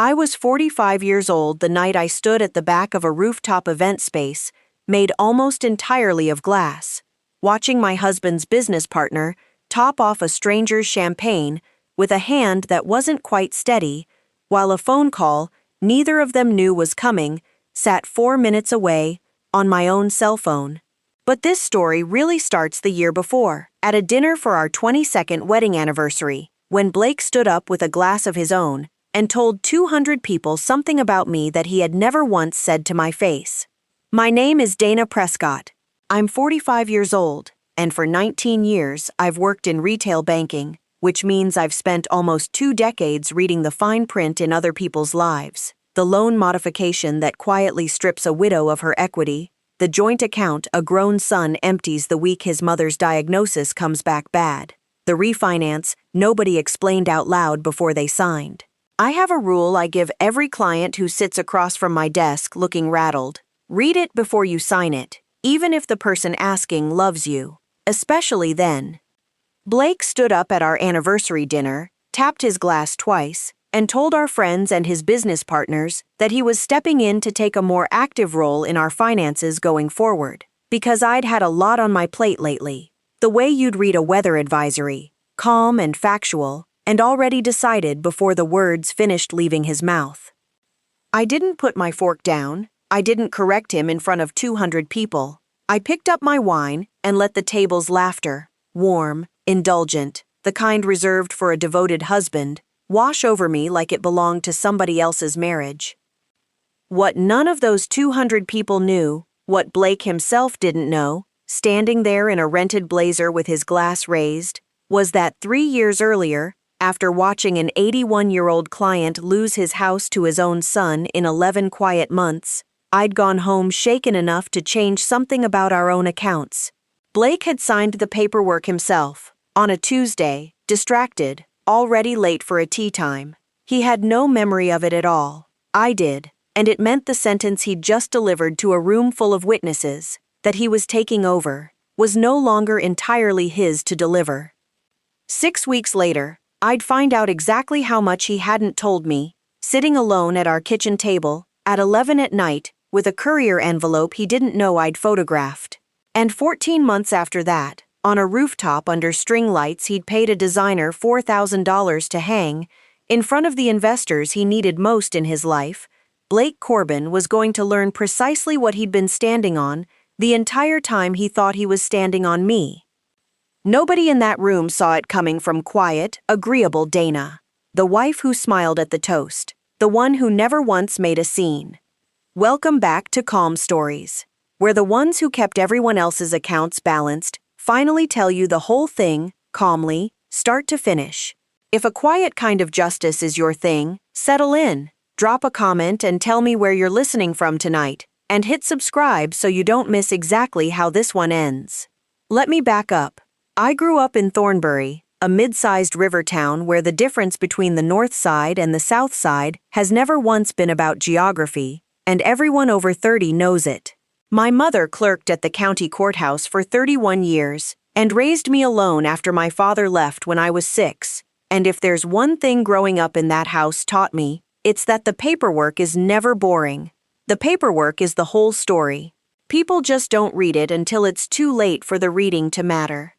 I was 45 years old the night I stood at the back of a rooftop event space, made almost entirely of glass, watching my husband's business partner top off a stranger's champagne with a hand that wasn't quite steady, while a phone call neither of them knew was coming sat 4 minutes away on my own cell phone. But this story really starts the year before, at a dinner for our 22nd wedding anniversary, when Blake stood up with a glass of his own and told 200 people something about me that he had never once said to my face. My name is Dana Prescott. I'm 45 years old, and for 19 years I've worked in retail banking, which means I've spent almost 2 decades reading the fine print in other people's lives. The loan modification that quietly strips a widow of her equity, the joint account a grown son empties the week his mother's diagnosis comes back bad, the refinance nobody explained out loud before they signed. I have a rule I give every client who sits across from my desk looking rattled. Read it before you sign it, even if the person asking loves you, especially then. Blake stood up at our anniversary dinner, tapped his glass twice, and told our friends and his business partners that he was stepping in to take a more active role in our finances going forward, because I'd had a lot on my plate lately. The way you'd read a weather advisory, calm and factual, and already decided before the words finished leaving his mouth. I didn't put my fork down. I didn't correct him in front of 200 people. I picked up my wine and let the table's laughter, warm, indulgent, the kind reserved for a devoted husband, wash over me like it belonged to somebody else's marriage. What none of those 200 people knew, what Blake himself didn't know, standing there in a rented blazer with his glass raised, was that 3 years earlier, after watching an 81-year-old client lose his house to his own son in 11 quiet months, I'd gone home shaken enough to change something about our own accounts. Blake had signed the paperwork himself, on a Tuesday, distracted, already late for a tea time. He had no memory of it at all. I did, and it meant the sentence he'd just delivered to a room full of witnesses, that he was taking over, was no longer entirely his to deliver. 6 weeks later, I'd find out exactly how much he hadn't told me, sitting alone at our kitchen table, at 11 at night, with a courier envelope he didn't know I'd photographed. And 14 months after that, on a rooftop under string lights he'd paid a designer $4,000 to hang, in front of the investors he needed most in his life, Blake Corbin was going to learn precisely what he'd been standing on the entire time he thought he was standing on me. Nobody in that room saw it coming from quiet, agreeable Dana, the wife who smiled at the toast, the one who never once made a scene. Welcome back to Calm Stories, where the ones who kept everyone else's accounts balanced finally tell you the whole thing, calmly, start to finish. If a quiet kind of justice is your thing, settle in, drop a comment and tell me where you're listening from tonight, and hit subscribe so you don't miss exactly how this one ends. Let me back up. I grew up in Thornbury, a mid-sized river town where the difference between the north side and the south side has never once been about geography, and everyone over 30 knows it. My mother clerked at the county courthouse for 31 years and raised me alone after my father left when I was 6, and if there's one thing growing up in that house taught me, it's that the paperwork is never boring. The paperwork is the whole story. People just don't read it until it's too late for the reading to matter.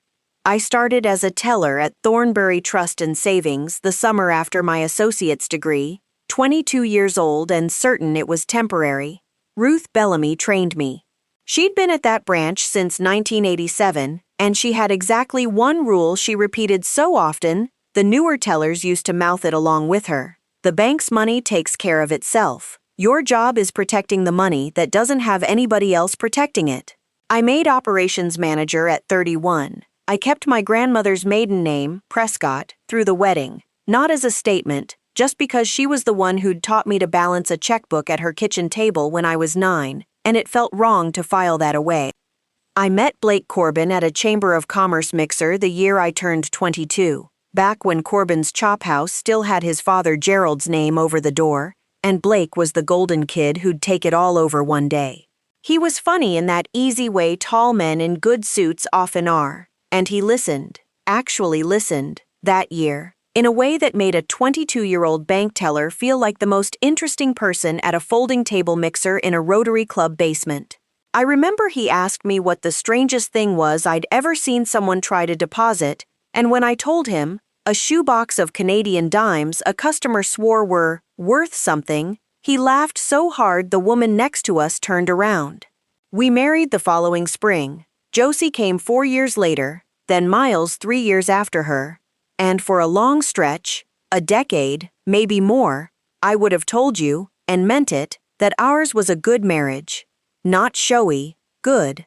I started as a teller at Thornbury Trust and Savings the summer after my associate's degree, 22 years old and certain it was temporary. Ruth Bellamy trained me. She'd been at that branch since 1987, and she had exactly one rule she repeated so often, the newer tellers used to mouth it along with her. The bank's money takes care of itself. Your job is protecting the money that doesn't have anybody else protecting it. I made operations manager at 31. I kept my grandmother's maiden name, Prescott, through the wedding, not as a statement, just because she was the one who'd taught me to balance a checkbook at her kitchen table when I was 9, and it felt wrong to file that away. I met Blake Corbin at a Chamber of Commerce mixer the year I turned 22, back when Corbin's Chop House still had his father Gerald's name over the door, and Blake was the golden kid who'd take it all over one day. He was funny in that easy way tall men in good suits often are. And he listened, actually listened, that year. in a way that made a 22-year-old bank teller feel like the most interesting person at a folding table mixer in a Rotary Club basement. I remember he asked me what the strangest thing was I'd ever seen someone try to deposit, and when I told him, a shoebox of Canadian dimes a customer swore were worth something, he laughed so hard the woman next to us turned around. We married the following spring. Josie came 4 years later, then Miles 3 years after her. And for a long stretch, a decade, maybe more, I would have told you, and meant it, that ours was a good marriage. Not showy, good.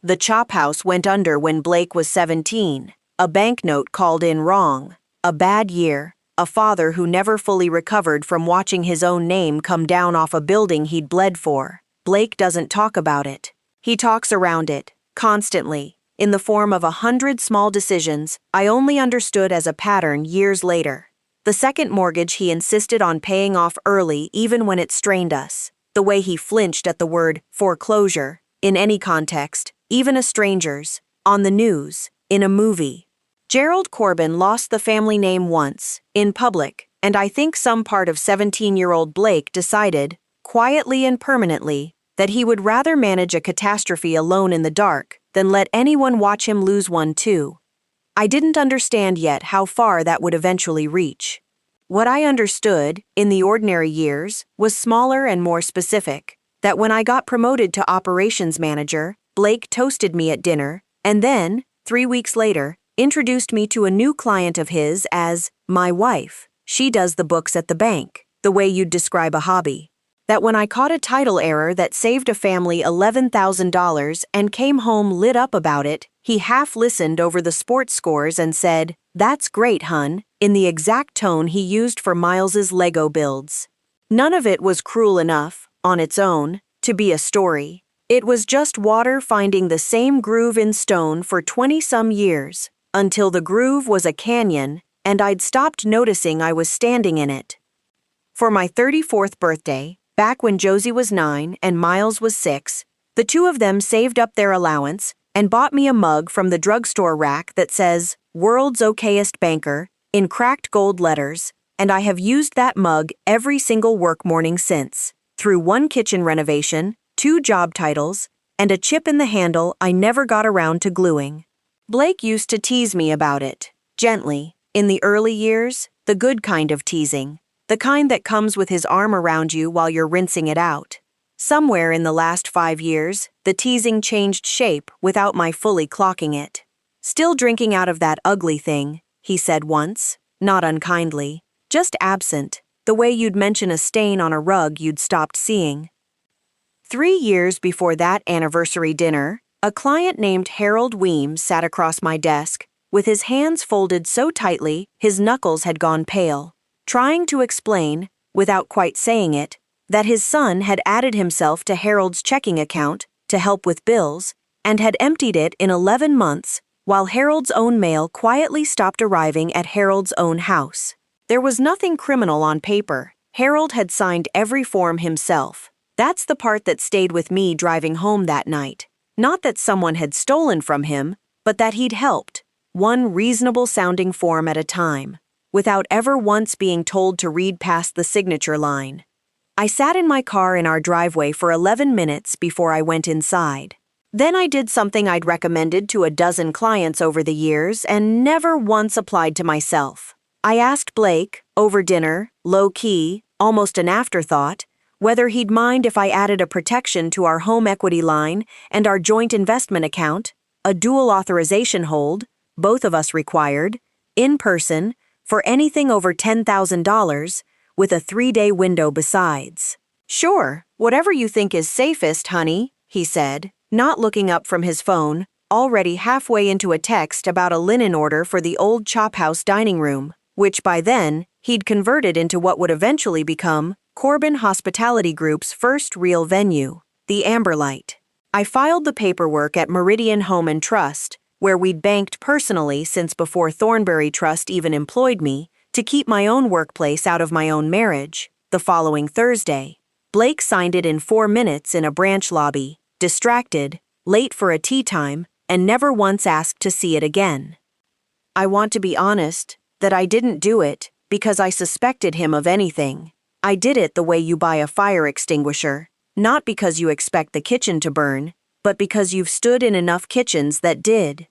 The chop house went under when Blake was 17. A banknote called in wrong. A bad year. A father who never fully recovered from watching his own name come down off a building he'd bled for. Blake doesn't talk about it. He talks around it, constantly, in the form of 100 small decisions I only understood as a pattern years later. The second mortgage he insisted on paying off early even when it strained us. The way he flinched at the word foreclosure, in any context, even a stranger's, on the news, in a movie. Gerald Corbin lost the family name once, in public, and I think some part of 17-year-old Blake decided, quietly and permanently, that he would rather manage a catastrophe alone in the dark than let anyone watch him lose one too. I didn't understand yet how far that would eventually reach. What I understood, in the ordinary years, was smaller and more specific, that when I got promoted to operations manager, Blake toasted me at dinner, and then, 3 weeks later, introduced me to a new client of his as my wife. She does the books at the bank, the way you'd describe a hobby. That when I caught a title error that saved a family $11,000 and came home lit up about it, he half listened over the sports scores and said, "That's great, hun," in the exact tone he used for Miles's Lego builds. None of it was cruel enough, on its own, to be a story. It was just water finding the same groove in stone for 20-some years, until the groove was a canyon and I'd stopped noticing I was standing in it. For my 34th birthday, back when Josie was 9 and Miles was 6, the two of them saved up their allowance and bought me a mug from the drugstore rack that says, "World's Okayest Banker," in cracked gold letters, and I have used that mug every single work morning since, through one kitchen renovation, 2 job titles, and a chip in the handle I never got around to gluing. Blake used to tease me about it, gently, in the early years, the good kind of teasing, the kind that comes with his arm around you while you're rinsing it out. Somewhere in the last 5 years, the teasing changed shape without my fully clocking it. "Still drinking out of that ugly thing," he said once, not unkindly, just absent, the way you'd mention a stain on a rug you'd stopped seeing. 3 years before that anniversary dinner, a client named Harold Weems sat across my desk, with his hands folded so tightly his knuckles had gone pale, trying to explain, without quite saying it, that his son had added himself to Harold's checking account to help with bills and had emptied it in 11 months while Harold's own mail quietly stopped arriving at Harold's own house. There was nothing criminal on paper. Harold had signed every form himself. That's the part that stayed with me driving home that night. Not that someone had stolen from him, but that he'd helped, one reasonable-sounding form at a time, without ever once being told to read past the signature line. I sat in my car in our driveway for 11 minutes before I went inside. Then I did something I'd recommended to a dozen clients over the years and never once applied to myself. I asked Blake, over dinner, low-key, almost an afterthought, whether he'd mind if I added a protection to our home equity line and our joint investment account, a dual authorization hold, both of us required, in person, for anything over $10,000, with a 3-day window besides. "Sure, whatever you think is safest, honey," he said, not looking up from his phone, already halfway into a text about a linen order for the old chop house dining room, which by then he'd converted into what would eventually become Corbin Hospitality Group's first real venue, the Amberlight. I filed the paperwork at Meridian Home and Trust, where we'd banked personally since before Thornbury Trust even employed me, to keep my own workplace out of my own marriage, the following Thursday. Blake signed it in 4 minutes in a branch lobby, distracted, late for a tea time, and never once asked to see it again. "I want to be honest," that I didn't do it because I suspected him of anything. I did it the way you buy a fire extinguisher, not because you expect the kitchen to burn, but because you've stood in enough kitchens that did.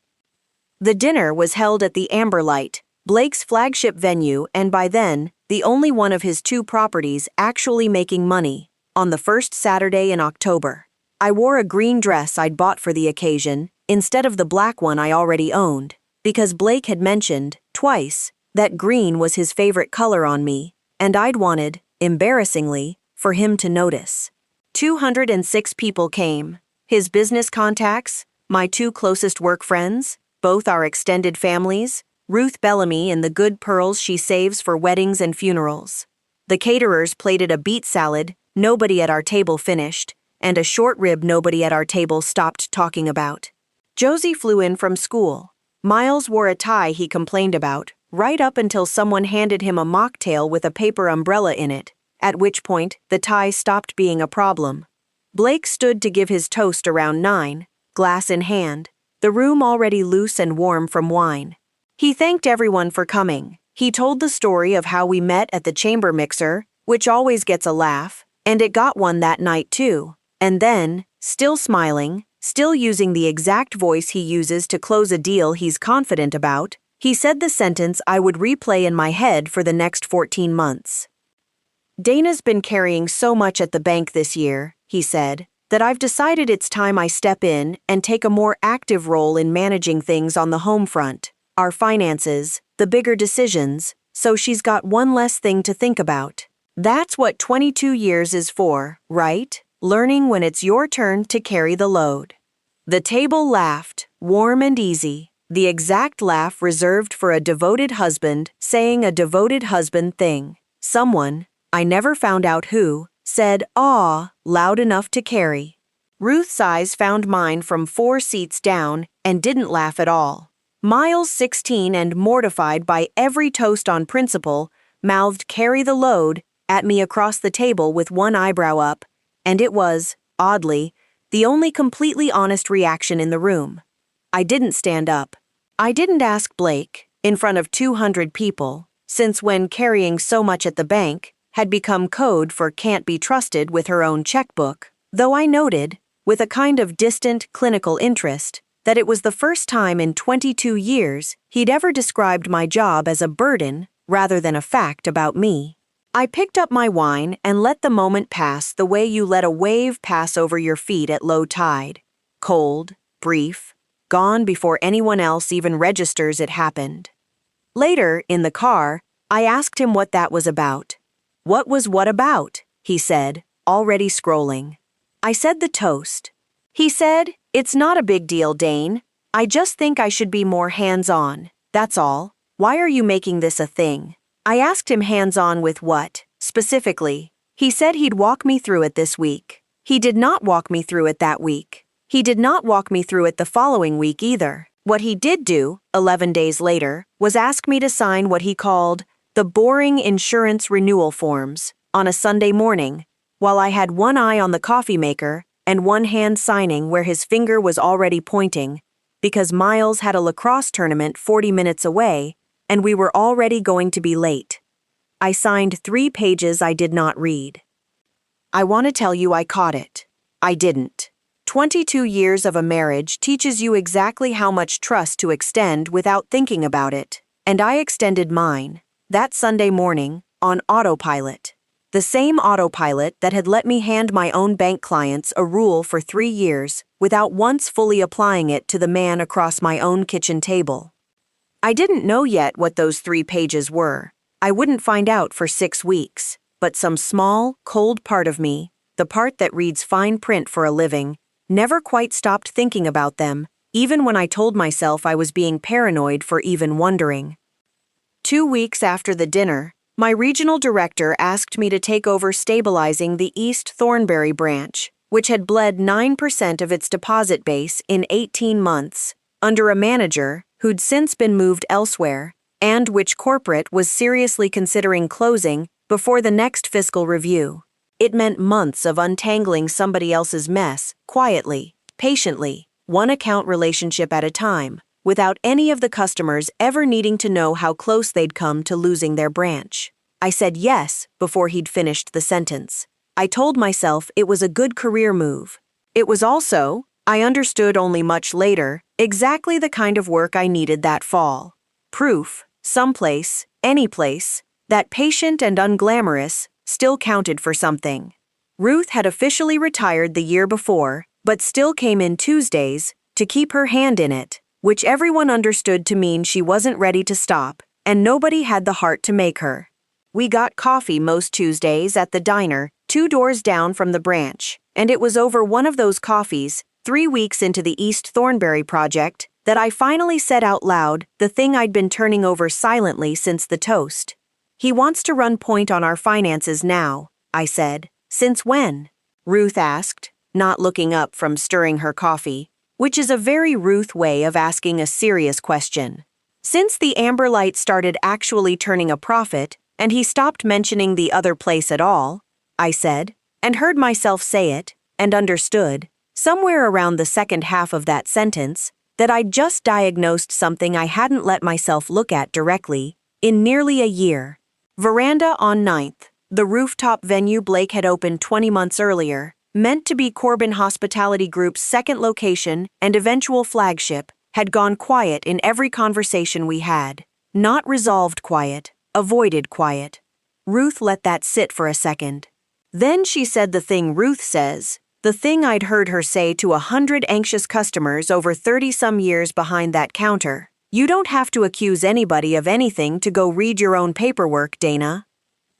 The dinner was held at the Amberlight, Blake's flagship venue, and by then, the only one of his 2 properties actually making money, on the first Saturday in October. I wore a green dress I'd bought for the occasion, instead of the black one I already owned, because Blake had mentioned, twice, that green was his favorite color on me, and I'd wanted, embarrassingly, for him to notice. 206 people came. His business contacts, my 2 closest work friends, both our extended families, Ruth Bellamy and the good pearls she saves for weddings and funerals. The caterers plated a beet salad nobody at our table finished, and a short rib nobody at our table stopped talking about. Josie flew in from school. Miles wore a tie he complained about, right up until someone handed him a mocktail with a paper umbrella in it, at which point the tie stopped being a problem. Blake stood to give his toast around 9, glass in hand, the room already loose and warm from wine. He thanked everyone for coming. He told the story of how we met at the chamber mixer, which always gets a laugh, and it got one that night too. And then, still smiling, still using the exact voice he uses to close a deal he's confident about, he said the sentence I would replay in my head for the next 14 months. Dana's been carrying so much at the bank this year, he said, that I've decided it's time I step in and take a more active role in managing things on the home front, our finances, the bigger decisions, so she's got one less thing to think about. That's what 22 years is for, right? Learning when it's your turn to carry the load. The table laughed, warm and easy, the exact laugh reserved for a devoted husband saying a devoted husband thing. Someone, I never found out who, said, "Aw," loud enough to carry. Ruth's eyes found mine from 4 seats down and didn't laugh at all. Miles, 16 and mortified by every toast on principle, mouthed "carry the load" at me across the table with one eyebrow up, and it was, oddly, the only completely honest reaction in the room. I didn't stand up. I didn't ask Blake, in front of 200 people, since when carrying so much at the bank had become code for can't be trusted with her own checkbook, though I noted, with a kind of distant, clinical interest, that it was the first time in 22 years he'd ever described my job as a burden rather than a fact about me. I picked up my wine and let the moment pass the way you let a wave pass over your feet at low tide. Cold, brief, gone before anyone else even registers it happened. Later, in the car, I asked him what that was about. What was what about? He said, already scrolling. I said the toast. He said, "It's not a big deal, Dane. I just think I should be more hands-on. That's all. Why are you making this a thing?" I asked him hands-on with what, specifically. He said he'd walk me through it this week. He did not walk me through it that week. He did not walk me through it the following week either. What he did do, 11 days later, was ask me to sign what he called the boring insurance renewal forms on a Sunday morning, while I had one eye on the coffee maker and one hand signing where his finger was already pointing, because Miles had a lacrosse tournament 40 minutes away and we were already going to be late. I signed 3 pages I did not read. I want to tell you I caught it. I didn't. 22 years of a marriage teaches you exactly how much trust to extend without thinking about it, and I extended mine, that Sunday morning, on autopilot. The same autopilot that had let me hand my own bank clients a rule for 3 years without once fully applying it to the man across my own kitchen table. I didn't know yet what those 3 pages were. I wouldn't find out for 6 weeks, but some small, cold part of me, the part that reads fine print for a living, never quite stopped thinking about them, even when I told myself I was being paranoid for even wondering. 2 weeks after the dinner, my regional director asked me to take over stabilizing the East Thornbury branch, which had bled 9% of its deposit base in 18 months, under a manager who'd since been moved elsewhere, and which corporate was seriously considering closing before the next fiscal review. It meant months of untangling somebody else's mess, quietly, patiently, one account relationship at a time, without any of the customers ever needing to know how close they'd come to losing their branch. I said yes before he'd finished the sentence. I told myself it was a good career move. It was also, I understood only much later, exactly the kind of work I needed that fall. Proof, someplace, any place, that patient and unglamorous still counted for something. Ruth had officially retired the year before, but still came in Tuesdays to keep her hand in it, which everyone understood to mean she wasn't ready to stop, and nobody had the heart to make her. We got coffee most Tuesdays at the diner 2 doors down from the branch, and it was over one of those coffees, 3 weeks into the East Thornbury project, that I finally said out loud the thing I'd been turning over silently since the toast. "He wants to run point on our finances now," I said. "Since when?" Ruth asked, not looking up from stirring her coffee, which is a very Ruth way of asking a serious question. "Since the Amber Light started actually turning a profit, and he stopped mentioning the other place at all," I said, and heard myself say it, and understood, somewhere around the second half of that sentence, that I'd just diagnosed something I hadn't let myself look at directly in nearly a year. Veranda on 9th, the rooftop venue Blake had opened 20 months earlier, meant to be Corbin Hospitality Group's second location and eventual flagship, had gone quiet in every conversation we had. Not resolved quiet, avoided quiet. Ruth let that sit for a second. Then she said the thing Ruth says, the thing I'd heard her say to 100 anxious customers over 30-some years behind that counter. "You don't have to accuse anybody of anything to go read your own paperwork, Dana."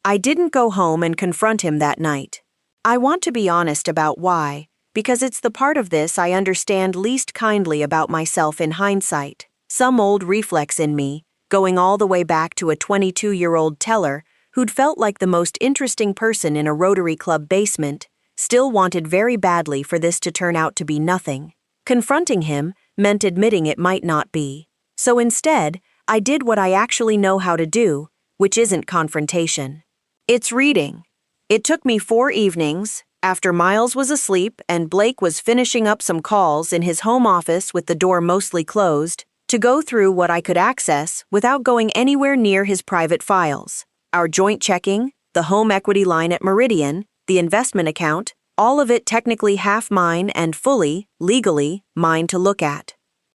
I didn't go home and confront him that night. I want to be honest about why, because it's the part of this I understand least kindly about myself in hindsight. Some old reflex in me, going all the way back to a 22-year-old teller who'd felt like the most interesting person in a Rotary Club basement, still wanted very badly for this to turn out to be nothing. Confronting him meant admitting it might not be. So instead, I did what I actually know how to do, which isn't confrontation. It's reading. It took me 4 evenings, after Miles was asleep and Blake was finishing up some calls in his home office with the door mostly closed, to go through what I could access without going anywhere near his private files. Our joint checking, the home equity line at Meridian, the investment account, all of it technically half mine and fully, legally, mine to look at.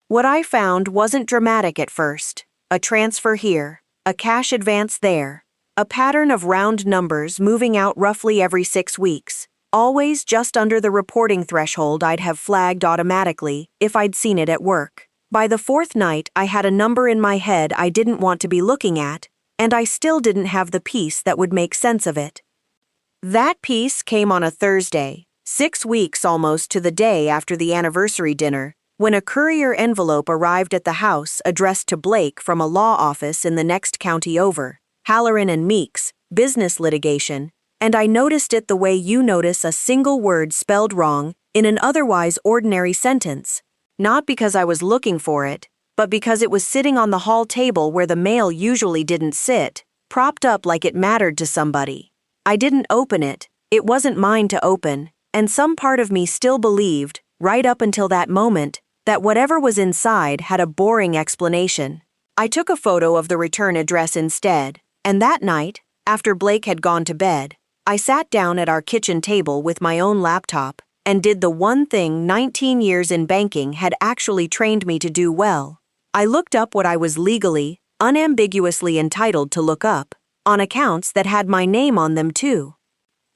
What I found wasn't dramatic at first. A transfer here, a cash advance there, a pattern of round numbers moving out roughly every 6 weeks, always just under the reporting threshold I'd have flagged automatically if I'd seen it at work. By the 4th night, I had a number in my head I didn't want to be looking at, and I still didn't have the piece that would make sense of it. That piece came on a Thursday, 6 weeks almost to the day after the anniversary dinner, when a courier envelope arrived at the house addressed to Blake from a law office in the next county over, Halloran and Meeks, business litigation, and I noticed it the way you notice a single word spelled wrong in an otherwise ordinary sentence. Not because I was looking for it, but because it was sitting on the hall table where the mail usually didn't sit, propped up like it mattered to somebody. I didn't open it, it wasn't mine to open, and some part of me still believed, right up until that moment, that whatever was inside had a boring explanation. I took a photo of the return address instead, and that night, after Blake had gone to bed, I sat down at our kitchen table with my own laptop and did the one thing 19 years in banking had actually trained me to do well. I looked up what I was legally, unambiguously entitled to look up, on accounts that had my name on them too.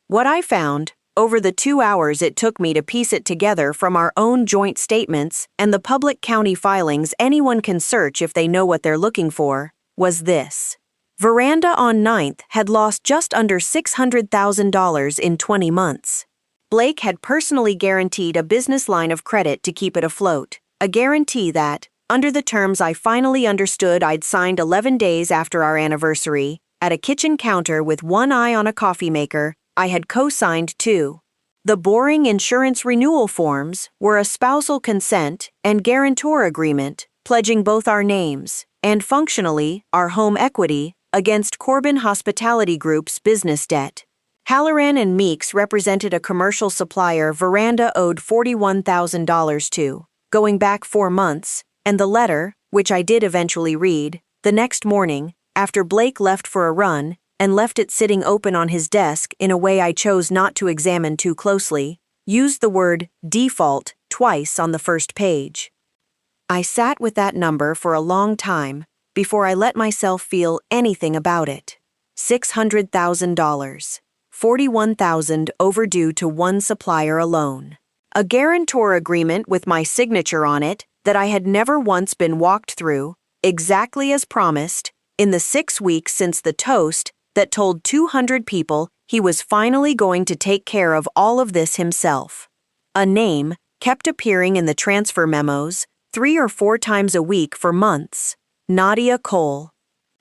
What I found, over the 2 hours it took me to piece it together from our own joint statements and the public county filings anyone can search if they know what they're looking for, was this. Veranda on 9th had lost just under $600,000 in 20 months. Blake had personally guaranteed a business line of credit to keep it afloat, a guarantee that, under the terms I finally understood I'd signed 11 days after our anniversary, at a kitchen counter with one eye on a coffee maker, I had co-signed too. The boring insurance renewal forms were a spousal consent and guarantor agreement, pledging both our names, and functionally, our home equity, against Corbin Hospitality Group's business debt. Halloran and Meeks represented a commercial supplier Veranda owed $41,000 to, going back 4 months, and the letter, which I did eventually read, the next morning, after Blake left for a run, and left it sitting open on his desk in a way I chose not to examine too closely, used the word default twice on the first page. I sat with that number for a long time before I let myself feel anything about it. $600,000. $41,000 overdue to one supplier alone. A guarantor agreement with my signature on it that I had never once been walked through, exactly as promised, in the 6 weeks since the toast that told 200 people he was finally going to take care of all of this himself. A name kept appearing in the transfer memos 3 or 4 times a week for months. Nadia Cole.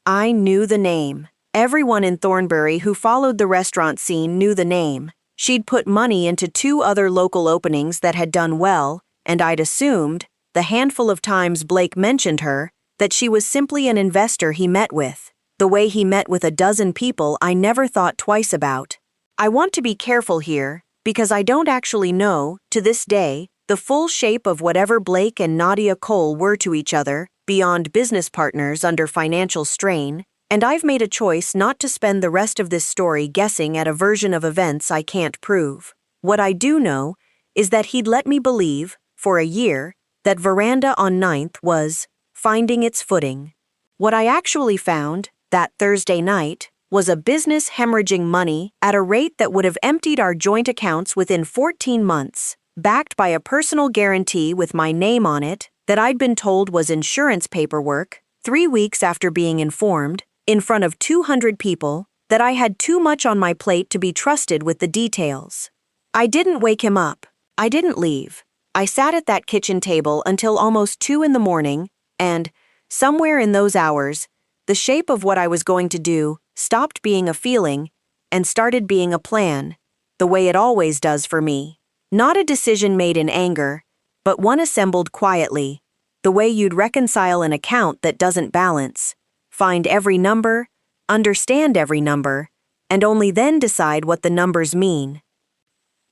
I knew the name. Everyone in Thornbury who followed the restaurant scene knew the name. She'd put money into 2 other local openings that had done well, and I'd assumed, the handful of times Blake mentioned her, that she was simply an investor he met with, the way he met with a dozen people I never thought twice about. I want to be careful here, because I don't actually know, to this day, the full shape of whatever Blake and Nadia Cole were to each other, beyond business partners under financial strain, and I've made a choice not to spend the rest of this story guessing at a version of events I can't prove. What I do know is that he'd let me believe, for a year, that Veranda on 9th was finding its footing. What I actually found, that Thursday night, was a business hemorrhaging money at a rate that would have emptied our joint accounts within 14 months, backed by a personal guarantee with my name on it that I'd been told was insurance paperwork, 3 weeks after being informed, in front of 200 people, that I had too much on my plate to be trusted with the details. I didn't wake him up. I didn't leave. I sat at that kitchen table until almost 2 in the morning, and, somewhere in those hours, the shape of what I was going to do stopped being a feeling and started being a plan, the way it always does for me. Not a decision made in anger, but one assembled quietly, the way you'd reconcile an account that doesn't balance. Find every number, understand every number, and only then decide what the numbers mean.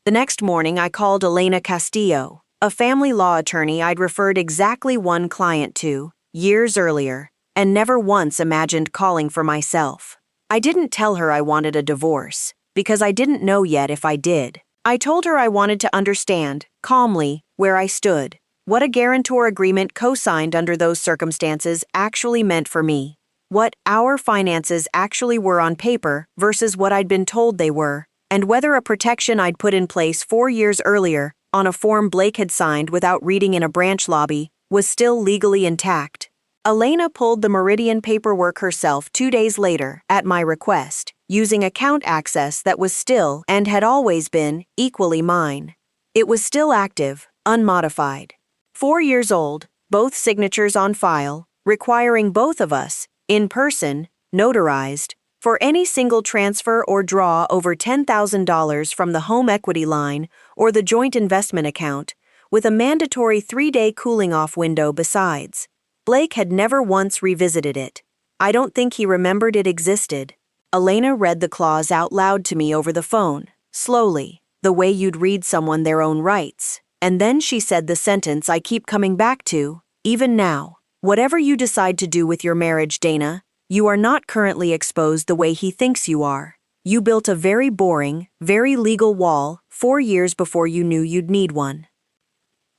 The next morning I called Elena Castillo, a family law attorney I'd referred exactly one client to, years earlier, and never once imagined calling for myself. I didn't tell her I wanted a divorce, because I didn't know yet if I did. I told her I wanted to understand, calmly, where I stood, what a guarantor agreement co-signed under those circumstances actually meant for me. What our finances actually were on paper versus what I'd been told they were, and whether a protection I'd put in place 4 years earlier on a form Blake had signed without reading in a branch lobby was still legally intact. Elena pulled the Meridian paperwork herself 2 days later, at my request, using account access that was still, and had always been, equally mine. It was still active, unmodified. 4 years old, both signatures on file, requiring both of us, in person, notarized, for any single transfer or draw over $10,000 from the home equity line or the joint investment account, with a mandatory 3-day cooling-off window besides. Blake had never once revisited it. I don't think he remembered it existed. Elena read the clause out loud to me over the phone, slowly, the way you'd read someone their own rights. And then she said the sentence I keep coming back to, even now. Whatever you decide to do with your marriage, Dana, you are not currently exposed the way he thinks you are. You built a very boring, very legal wall 4 years before you knew you'd need one.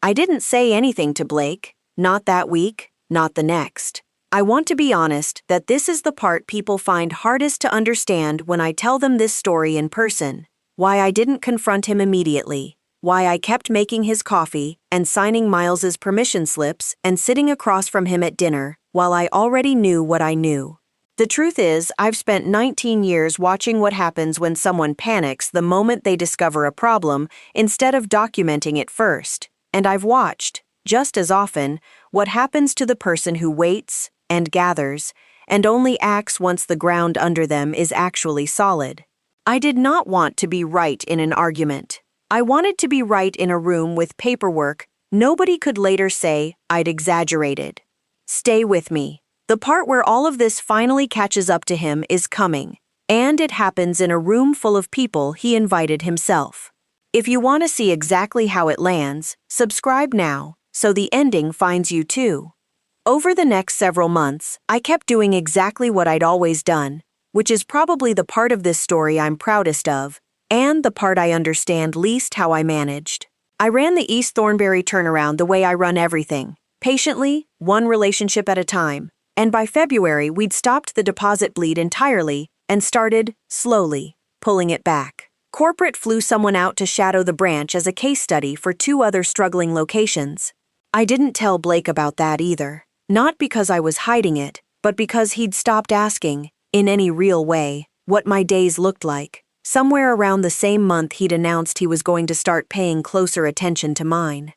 I didn't say anything to Blake, not that week, not the next. I want to be honest that this is the part people find hardest to understand when I tell them this story in person, why I didn't confront him immediately. Why I kept making his coffee and signing Miles's permission slips and sitting across from him at dinner while I already knew what I knew. The truth is, I've spent 19 years watching what happens when someone panics the moment they discover a problem instead of documenting it first, and I've watched, just as often, what happens to the person who waits and gathers and only acts once the ground under them is actually solid. I did not want to be right in an argument. I wanted to be right in a room with paperwork nobody could later say I'd exaggerated. Stay with me. The part where all of this finally catches up to him is coming, and it happens in a room full of people he invited himself. If you want to see exactly how it lands, subscribe now, so the ending finds you too. Over the next several months, I kept doing exactly what I'd always done, which is probably the part of this story I'm proudest of, and the part I understand least how I managed. I ran the East Thornberry turnaround the way I run everything, patiently, one relationship at a time, and by February we'd stopped the deposit bleed entirely and started, slowly, pulling it back. Corporate flew someone out to shadow the branch as a case study for 2 other struggling locations. I didn't tell Blake about that either. Not because I was hiding it, but because he'd stopped asking, in any real way, what my days looked like. Somewhere around the same month he'd announced he was going to start paying closer attention to mine.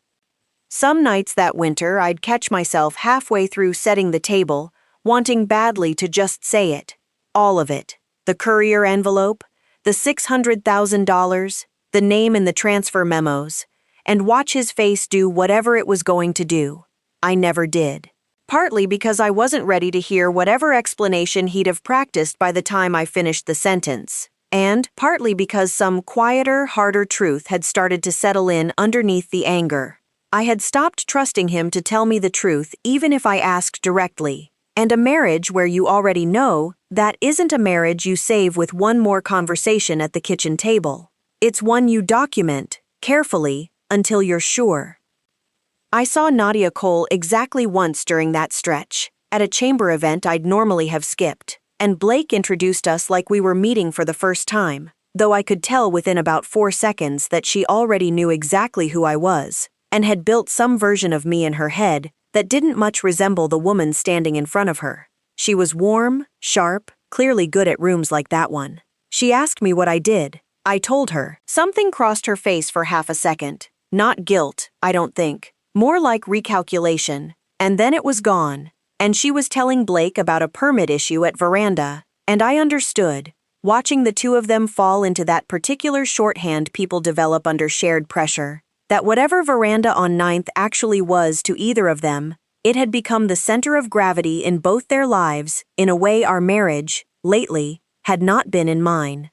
Some nights that winter I'd catch myself halfway through setting the table, wanting badly to just say it. All of it. The courier envelope, the $600,000, the name in the transfer memos, and watch his face do whatever it was going to do. I never did. Partly because I wasn't ready to hear whatever explanation he'd have practiced by the time I finished the sentence, and partly because some quieter, harder truth had started to settle in underneath the anger. I had stopped trusting him to tell me the truth even if I asked directly. And a marriage where you already know, that isn't a marriage you save with one more conversation at the kitchen table. It's one you document, carefully, until you're sure. I saw Nadia Cole exactly once during that stretch, at a chamber event I'd normally have skipped, and Blake introduced us like we were meeting for the first time, though I could tell within about 4 seconds that she already knew exactly who I was, and had built some version of me in her head that didn't much resemble the woman standing in front of her. She was warm, sharp, clearly good at rooms like that one. She asked me what I did. I told her. Something crossed her face for half a second. Not guilt, I don't think. More like recalculation. And then it was gone. And she was telling Blake about a permit issue at Veranda. And I understood, watching the 2 of them fall into that particular shorthand people develop under shared pressure, that whatever Veranda on 9th actually was to either of them, it had become the center of gravity in both their lives in a way our marriage, lately, had not been in mine.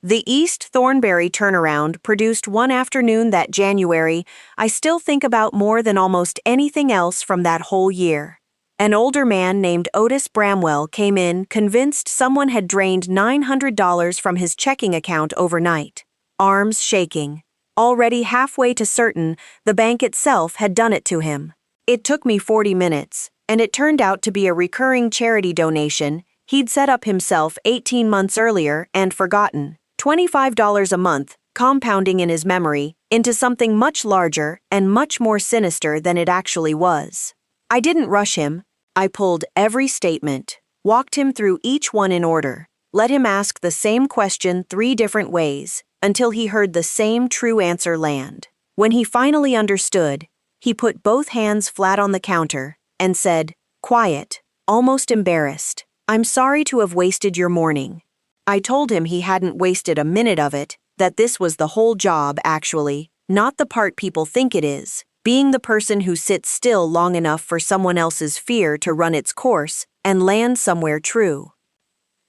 The East Thornberry turnaround produced one afternoon that January I still think about more than almost anything else from that whole year. An older man named Otis Bramwell came in convinced someone had drained $900 from his checking account overnight, arms shaking. Already halfway to certain the bank itself had done it to him. It took me 40 minutes, and it turned out to be a recurring charity donation he'd set up himself 18 months earlier and forgotten. $25 a month, compounding in his memory, into something much larger and much more sinister than it actually was. I didn't rush him. I pulled every statement, walked him through each one in order, let him ask the same question 3 different ways, until he heard the same true answer land. When he finally understood, he put both hands flat on the counter and said, quiet, almost embarrassed, "I'm sorry to have wasted your morning." I told him he hadn't wasted a minute of it, that this was the whole job, actually, not the part people think it is, being the person who sits still long enough for someone else's fear to run its course and land somewhere true.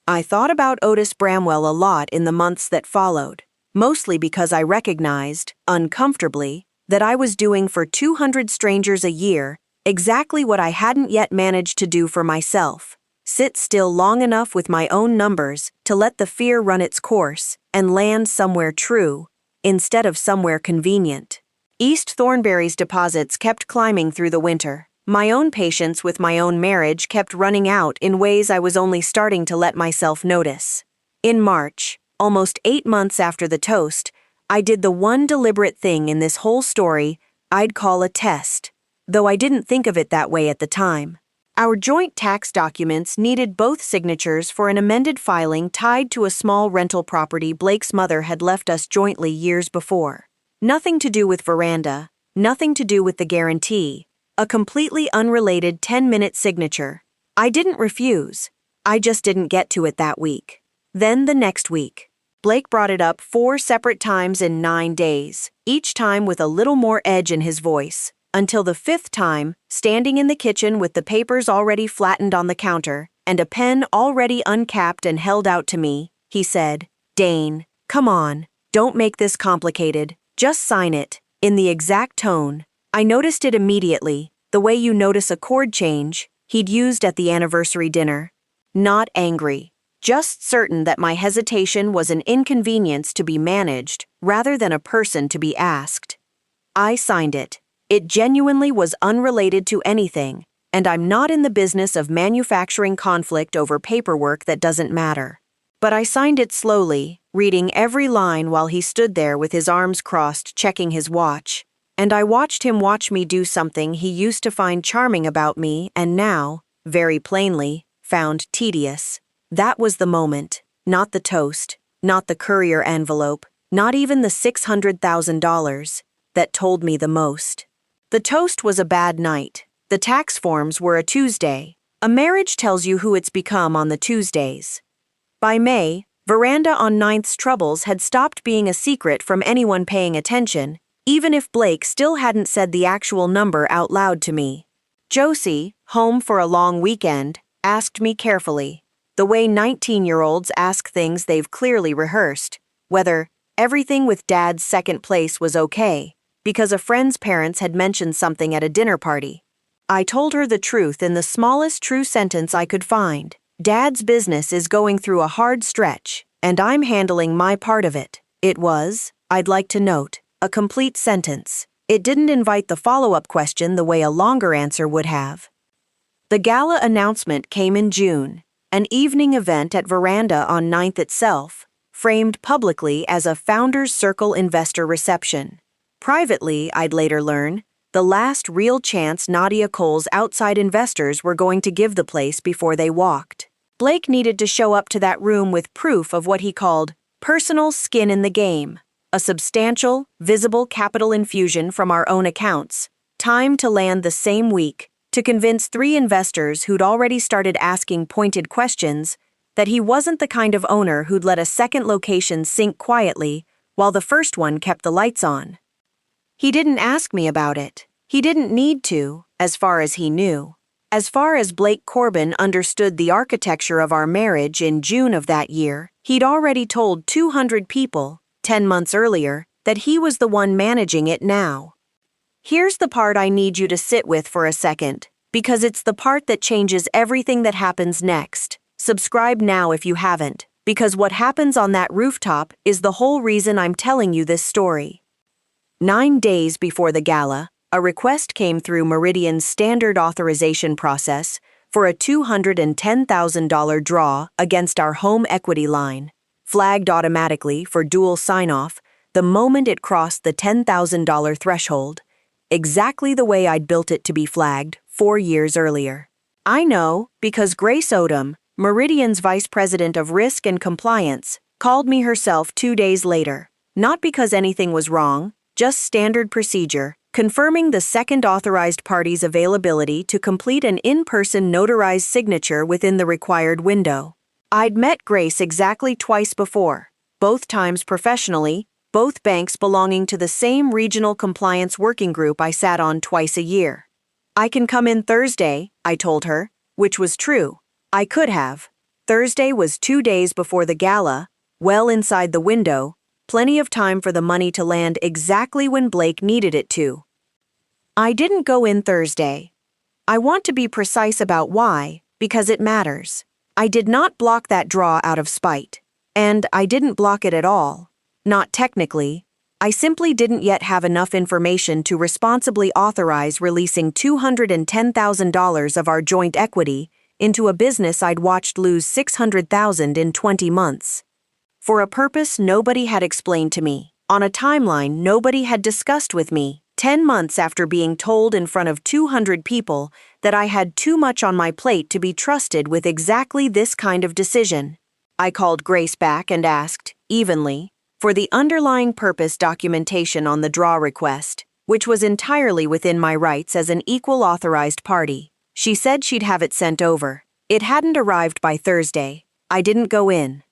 I thought about Otis Bramwell a lot in the months that followed, mostly because I recognized, uncomfortably, that I was doing for 200 strangers a year exactly what I hadn't yet managed to do for myself. Sit still long enough with my own numbers to let the fear run its course and land somewhere true, instead of somewhere convenient. East Thornberry's deposits kept climbing through the winter. My own patience with my own marriage kept running out in ways I was only starting to let myself notice. In March, almost 8 months after the toast, I did the one deliberate thing in this whole story I'd call a test, though I didn't think of it that way at the time. Our joint tax documents needed both signatures for an amended filing tied to a small rental property Blake's mother had left us jointly years before. Nothing to do with Veranda, nothing to do with the guarantee, a completely unrelated 10-minute signature. I didn't refuse. I just didn't get to it that week. Then the next week. Blake brought it up 4 separate times in 9 days, each time with a little more edge in his voice. Until the 5th time, standing in the kitchen with the papers already flattened on the counter and a pen already uncapped and held out to me, he said, "Dane, come on, don't make this complicated, just sign it," in the exact tone. I noticed it immediately, The way you notice a chord change he'd used at the anniversary dinner. Not angry, just certain that my hesitation was an inconvenience to be managed rather than a person to be asked. I signed it. It genuinely was unrelated to anything, and I'm not in the business of manufacturing conflict over paperwork that doesn't matter. But I signed it slowly, reading every line while he stood there with his arms crossed checking his watch, and I watched him watch me do something he used to find charming about me and now, very plainly, found tedious. That was the moment, not the toast, not the courier envelope, not even the $600,000, that told me the most. The toast was a bad night. The tax forms were a Tuesday. A marriage tells you who it's become on the Tuesdays. By May, Veranda on 9th's troubles had stopped being a secret from anyone paying attention, even if Blake still hadn't said the actual number out loud to me. Josie, home for a long weekend, asked me carefully, the way 19-year-olds ask things they've clearly rehearsed, whether everything with Dad's second place was okay, because a friend's parents had mentioned something at a dinner party. I told her the truth in the smallest true sentence I could find. Dad's business is going through a hard stretch, and I'm handling my part of it. It was, I'd like to note, a complete sentence. It didn't invite the follow-up question the way a longer answer would have. The gala announcement came in June, an evening event at Veranda on 9th itself, framed publicly as a Founders Circle investor reception. Privately, I'd later learn, the last real chance Nadia Cole's outside investors were going to give the place before they walked. Blake needed to show up to that room with proof of what he called personal skin in the game, a substantial, visible capital infusion from our own accounts, time to land the same week, to convince 3 investors who'd already started asking pointed questions that he wasn't the kind of owner who'd let a second location sink quietly while the first one kept the lights on. He didn't ask me about it. He didn't need to, as far as he knew. As far as Blake Corbin understood the architecture of our marriage in June of that year, he'd already told 200 people, 10 months earlier, that he was the one managing it now. Here's the part I need you to sit with for a second, because it's the part that changes everything that happens next. Subscribe now if you haven't, because what happens on that rooftop is the whole reason I'm telling you this story. 9 days before the gala, a request came through Meridian's standard authorization process for a $210,000 draw against our home equity line, flagged automatically for dual sign-off the moment it crossed the $10,000 threshold, exactly the way I'd built it to be flagged 4 years earlier. I know because Grace Odom, Meridian's Vice President of Risk and Compliance, called me herself 2 days later, not because anything was wrong, just standard procedure, confirming the second authorized party's availability to complete an in-person notarized signature within the required window. I'd met Grace exactly twice before, both times professionally, both banks belonging to the same regional compliance working group I sat on twice a year. I can come in Thursday, I told her, which was true. I could have. Thursday was 2 days before the gala, well inside the window, plenty of time for the money to land exactly when Blake needed it to. I didn't go in Thursday. I want to be precise about why, because it matters. I did not block that draw out of spite. And I didn't block it at all. Not technically. I simply didn't yet have enough information to responsibly authorize releasing $210,000 of our joint equity into a business I'd watched lose $600,000 in 20 months. For a purpose nobody had explained to me, on a timeline nobody had discussed with me, 10 months after being told in front of 200 people that I had too much on my plate to be trusted with exactly this kind of decision. I called Grace back and asked, evenly, for the underlying purpose documentation on the draw request, which was entirely within my rights as an equal authorized party. She said she'd have it sent over. It hadn't arrived by Thursday. I didn't go in.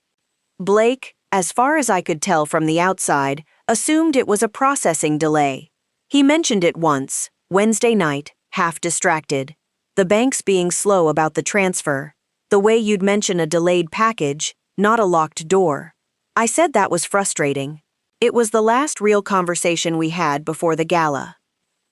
Blake, as far as I could tell from the outside, assumed it was a processing delay. He mentioned it once, Wednesday night, half distracted. The banks being slow about the transfer. The way you'd mention a delayed package, not a locked door. I said that was frustrating. It was the last real conversation we had before the gala.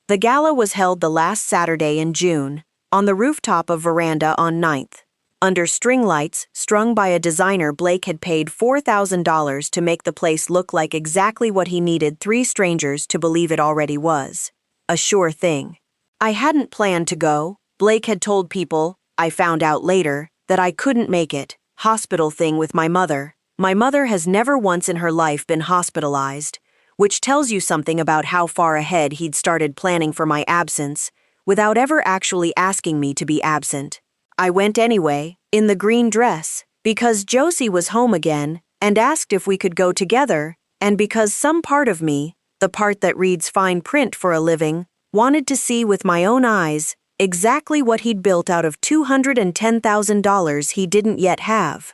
The gala was held the last Saturday in June, on the rooftop of Veranda on 9th. Under string lights strung by a designer Blake had paid $4,000 to make the place look like exactly what he needed 3 strangers to believe it already was. A sure thing. I hadn't planned to go. Blake had told people, I found out later, that I couldn't make it. Hospital thing with my mother. My mother has never once in her life been hospitalized, which tells you something about how far ahead he'd started planning for my absence, without ever actually asking me to be absent. I went anyway, in the green dress, because Josie was home again and asked if we could go together, and because some part of me, the part that reads fine print for a living, wanted to see with my own eyes exactly what he'd built out of $210,000 he didn't yet have.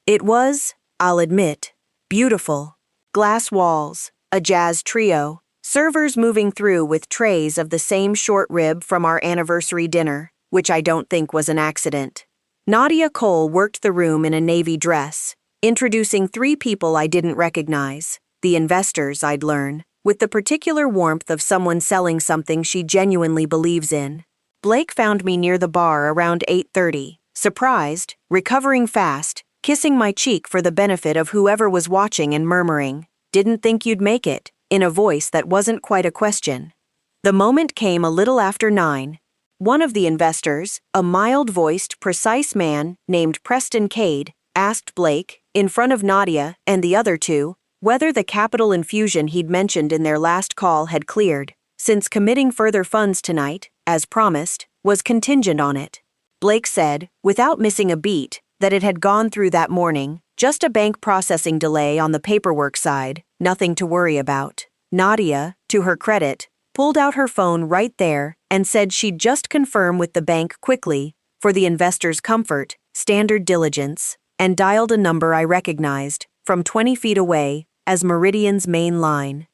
It was, I'll admit, beautiful. Glass walls, a jazz trio, servers moving through with trays of the same short rib from our anniversary dinner, which I don't think was an accident. Nadia Cole worked the room in a navy dress, introducing 3 people I didn't recognize, the investors, I'd learn, with the particular warmth of someone selling something she genuinely believes in. Blake found me near the bar around 8:30, surprised, recovering fast, kissing my cheek for the benefit of whoever was watching and murmuring, "Didn't think you'd make it," in a voice that wasn't quite a question. The moment came a little after 9. One of the investors, a mild-voiced, precise man named Preston Cade, asked Blake, in front of Nadia and the other 2, whether the capital infusion he'd mentioned in their last call had cleared, since committing further funds tonight, as promised, was contingent on it. Blake said, without missing a beat, that it had gone through that morning, just a bank processing delay on the paperwork side, nothing to worry about. Nadia, to her credit, pulled out her phone right there and said she'd just confirm with the bank quickly, for the investor's comfort, standard diligence, and dialed a number I recognized, from 20 feet away, as Meridian's main line.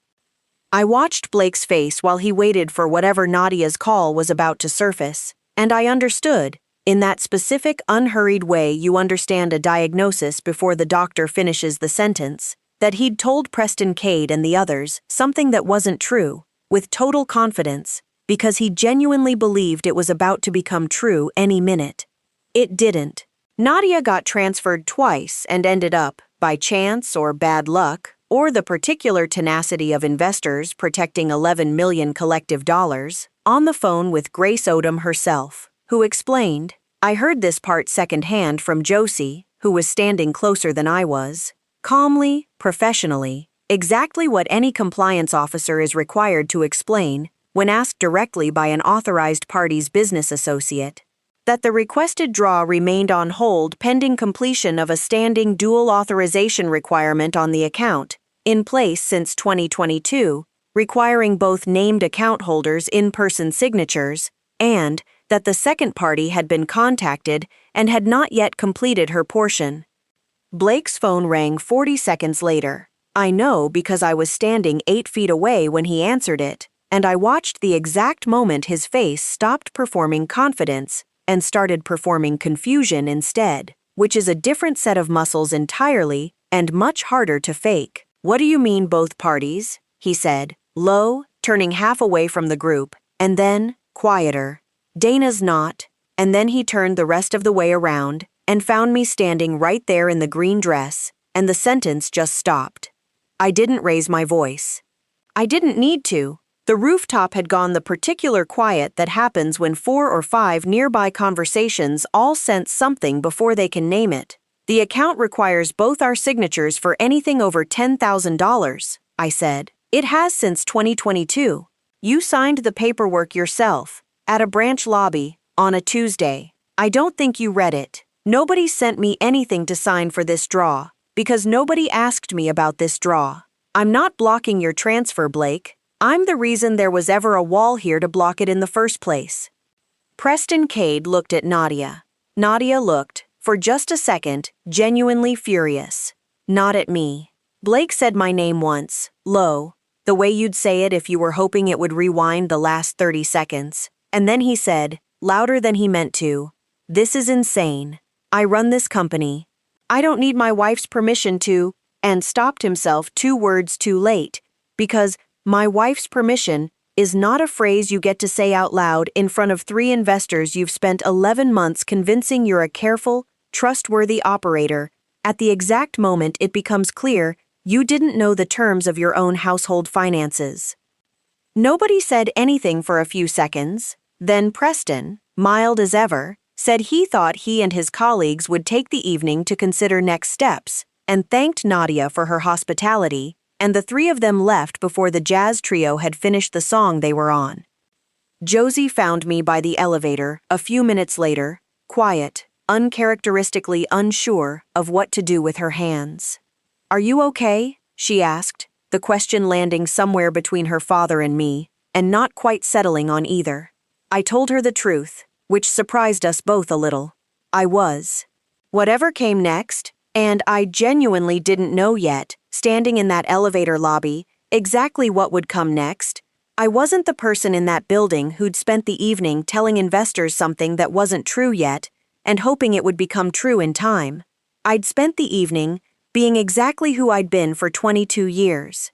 I watched Blake's face while he waited for whatever Nadia's call was about to surface, and I understood, in that specific unhurried way you understand a diagnosis before the doctor finishes the sentence, that he'd told Preston Cade and the others something that wasn't true, with total confidence, because he genuinely believed it was about to become true any minute. It didn't. Nadia got transferred twice and ended up, by chance or bad luck, or the particular tenacity of investors protecting 11 million collective dollars, on the phone with Grace Odom herself, who explained, I heard this part secondhand from Josie, who was standing closer than I was, calmly, professionally, exactly what any compliance officer is required to explain when asked directly by an authorized party's business associate, that the requested draw remained on hold pending completion of a standing dual authorization requirement on the account, in place since 2022, requiring both named account holders' in-person signatures, and that the second party had been contacted and had not yet completed her portion. Blake's phone rang 40 seconds later. I know because I was standing 8 feet away when he answered it, and I watched the exact moment his face stopped performing confidence and started performing confusion instead, which is a different set of muscles entirely and much harder to fake. What do you mean both parties? He said, low, turning half away from the group, and then, quieter. Dana's not, and then he turned the rest of the way around and found me standing right there in the green dress, and the sentence just stopped. I didn't raise my voice. I didn't need to. The rooftop had gone the particular quiet that happens when 4 or 5 nearby conversations all sense something before they can name it. The account requires both our signatures for anything over $10,000, I said. It has since 2022. You signed the paperwork yourself, at a branch lobby, on a Tuesday. I don't think you read it. Nobody sent me anything to sign for this draw, because nobody asked me about this draw. I'm not blocking your transfer, Blake. I'm the reason there was ever a wall here to block it in the first place. Preston Cade looked at Nadia. Nadia looked, for just a second, genuinely furious. Not at me. Blake said my name once, low, the way you'd say it if you were hoping it would rewind the last 30 seconds. And then he said, louder than he meant to, this is insane. I run this company. I don't need my wife's permission to, and stopped himself 2 words too late, because my wife's permission is not a phrase you get to say out loud in front of 3 investors you've spent 11 months convincing you're a careful, trustworthy operator. At the exact moment it becomes clear you didn't know the terms of your own household finances. Nobody said anything for a few seconds. Then Preston, mild as ever, said he thought he and his colleagues would take the evening to consider next steps, and thanked Nadia for her hospitality, and the 3 of them left before the jazz trio had finished the song they were on. Josie found me by the elevator a few minutes later, quiet, uncharacteristically unsure of what to do with her hands. "Are you okay?" she asked, the question landing somewhere between her father and me, and not quite settling on either. I told her the truth, which surprised us both a little. I was. Whatever came next, and I genuinely didn't know yet, standing in that elevator lobby, exactly what would come next. I wasn't the person in that building who'd spent the evening telling investors something that wasn't true yet, and hoping it would become true in time. I'd spent the evening being exactly who I'd been for 22 years.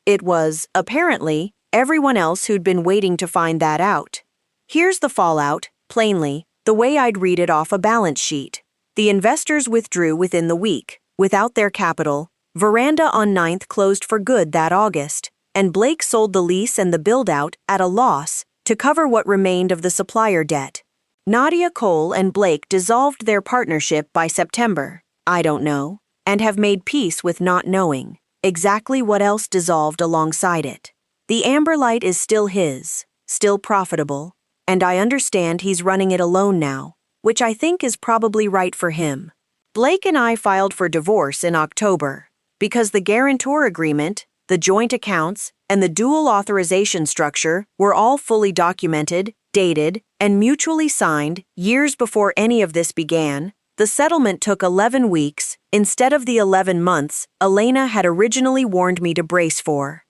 It was, apparently, everyone else who'd been waiting to find that out. Here's the fallout, plainly, the way I'd read it off a balance sheet. The investors withdrew within the week, without their capital. Veranda on 9th closed for good that August, and Blake sold the lease and the build-out at a loss to cover what remained of the supplier debt. Nadia Cole and Blake dissolved their partnership by September, I don't know, and have made peace with not knowing exactly what else dissolved alongside it. The Amberlight is still his, still profitable, and I understand he's running it alone now, which I think is probably right for him. Blake and I filed for divorce in October because the guarantor agreement, the joint accounts, and the dual authorization structure were all fully documented, dated, and mutually signed years before any of this began. The settlement took 11 weeks instead of the 11 months Elena had originally warned me to brace for.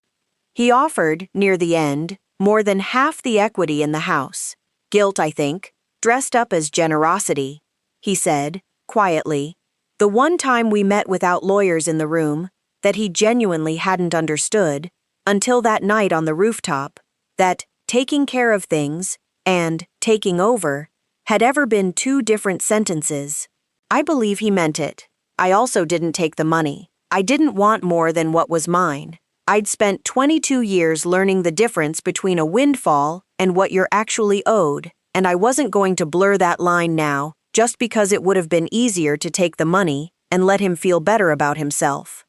He offered, near the end, more than half the equity in the house. Guilt, I think, dressed up as generosity, he said, quietly. The one time we met without lawyers in the room, that he genuinely hadn't understood, until that night on the rooftop, that taking care of things and taking over had ever been 2 different sentences. I believe he meant it. I also didn't take the money. I didn't want more than what was mine. I'd spent 22 years learning the difference between a windfall and what you're actually owed, and I wasn't going to blur that line now just because it would have been easier to take the money and let him feel better about himself.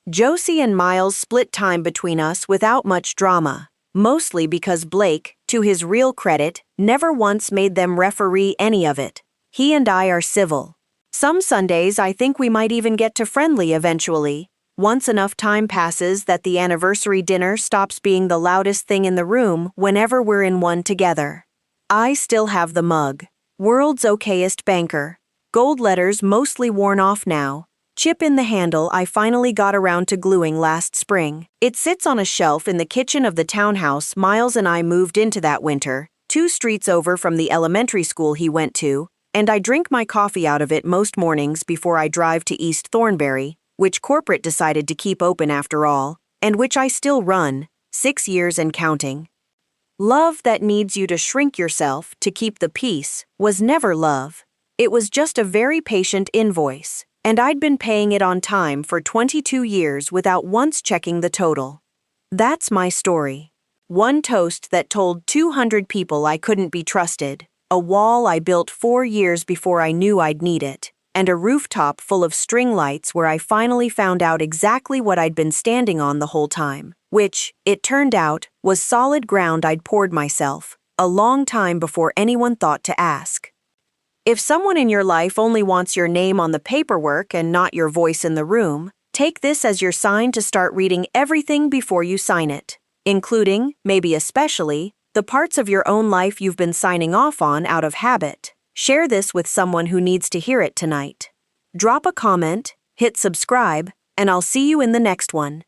Josie and Miles split time between us without much drama, mostly because Blake, to his real credit, never once made them referee any of it. He and I are civil. Some Sundays I think we might even get to friendly eventually, once enough time passes that the anniversary dinner stops being the loudest thing in the room whenever we're in one together. I still have the mug. World's okayest banker. Gold letters mostly worn off now. Chip in the handle I finally got around to gluing last spring. It sits on a shelf in the kitchen of the townhouse Miles and I moved into that winter, 2 streets over from the elementary school he went to, and I drink my coffee out of it most mornings before I drive to East Thornbury, which corporate decided to keep open after all, and which I still run, 6 years and counting. Love that needs you to shrink yourself to keep the peace was never love. It was just a very patient invoice, and I'd been paying it on time for 22 years without once checking the total. That's my story. One toast that told 200 people I couldn't be trusted, a wall I built 4 years before I knew I'd need it, and a rooftop full of string lights where I finally found out exactly what I'd been standing on the whole time, which, it turned out, was solid ground I'd poured myself, a long time before anyone thought to ask. If someone in your life only wants your name on the paperwork and not your voice in the room, take this as your sign to start reading everything before you sign it, including, maybe especially, the parts of your own life you've been signing off on out of habit. Share this with someone who needs to hear it tonight. Drop a comment, hit subscribe, and I'll see you in the next one.